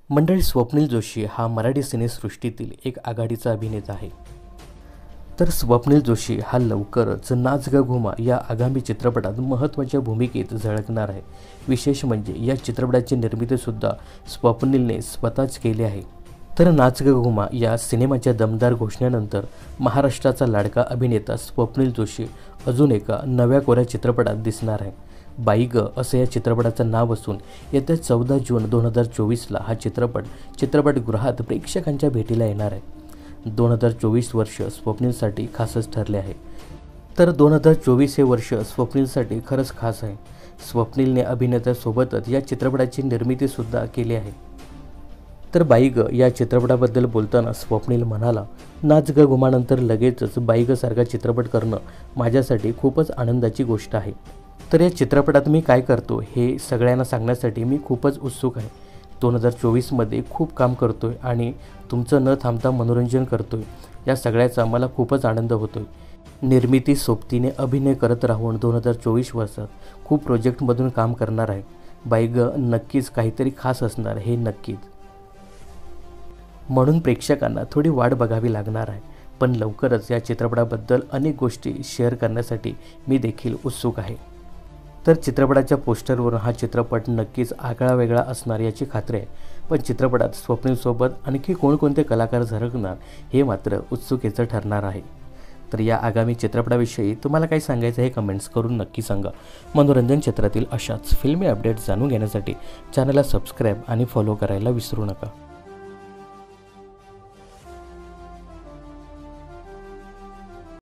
मंडळी, स्वप्नील जोशी हा मराठी सिनेसृष्टीतील एक आघाडीचा अभिनेता आहे. तर स्वप्नील जोशी हा लवकरच नाच ग घुमा या आगामी चित्रपटात महत्त्वाच्या भूमिकेत झळकणार आहे. विशेष म्हणजे या चित्रपटाची निर्मितीसुद्धा स्वप्नीलने स्वतःच केली आहे. तर नाच ग घुमा या सिनेमाच्या दमदार घोषणेनंतर महाराष्ट्राचा लाडका अभिनेता स्वप्नील जोशी अजून एका नव्या कोऱ्या चित्रपटात दिसणार आहे. बाई ग असं या चित्रपटाचं नाव असून येत्या 14 जून 2024ला हा चित्रपटगृहात प्रेक्षकांच्या भेटीला येणार आहे. 2024 वर्ष स्वप्नीलसाठी खासच ठरले आहे. तर 2024 हे वर्ष स्वप्नीलसाठी खरंच खास आहे. स्वप्नीलने अभिनेत्यासोबतच या चित्रपटाची निर्मितीसुद्धा केली आहे. तर बाई ग या चित्रपटाबद्दल बोलताना स्वप्नील म्हणाला, नाच ग घुमानंतर लगेचच बाई ग सारखा चित्रपट करणं माझ्यासाठी खूपच आनंदाची गोष्ट आहे. तर या चित्रपटात मी काय करतो हे सगळ्यांना सांगण्यासाठी मी खूपच उत्सुक आहे. 2024मध्ये खूप काम करतोय आणि तुमचं न थांबता मनोरंजन करतोय. या सगळ्याचा मला खूपच आनंद होतोय. निर्मिती सोबतीने अभिनय करत राहून 2024 वर्षात खूप प्रोजेक्टमधून काम करणार आहे. बाई ग नक्कीच काहीतरी खास असणार, हे नक्कीच. म्हणून प्रेक्षकांना थोडी वाट बघावी लागणार आहे. पण लवकरच या चित्रपटाबद्दल अनेक गोष्टी शेअर करण्यासाठी मी देखील उत्सुक आहे. तर चित्रपटाच्या पोस्टरवरून हा चित्रपट नक्कीच आगळा वेगळा असणार याची खात्री आहे. पण चित्रपटात स्वप्नीलसोबत आणखी कोणकोणते कलाकार झळकणार हे मात्र उत्सुकीचं ठरणार आहे. तर या आगामी चित्रपटाविषयी तुम्हाला काय सांगायचं हे कमेंट्स करून नक्की सांगा. मनोरंजन क्षेत्रातील अशाच फिल्मी अपडेट्स जाणून घेण्यासाठी चॅनलला सबस्क्राईब आणि फॉलो करायला विसरू नका.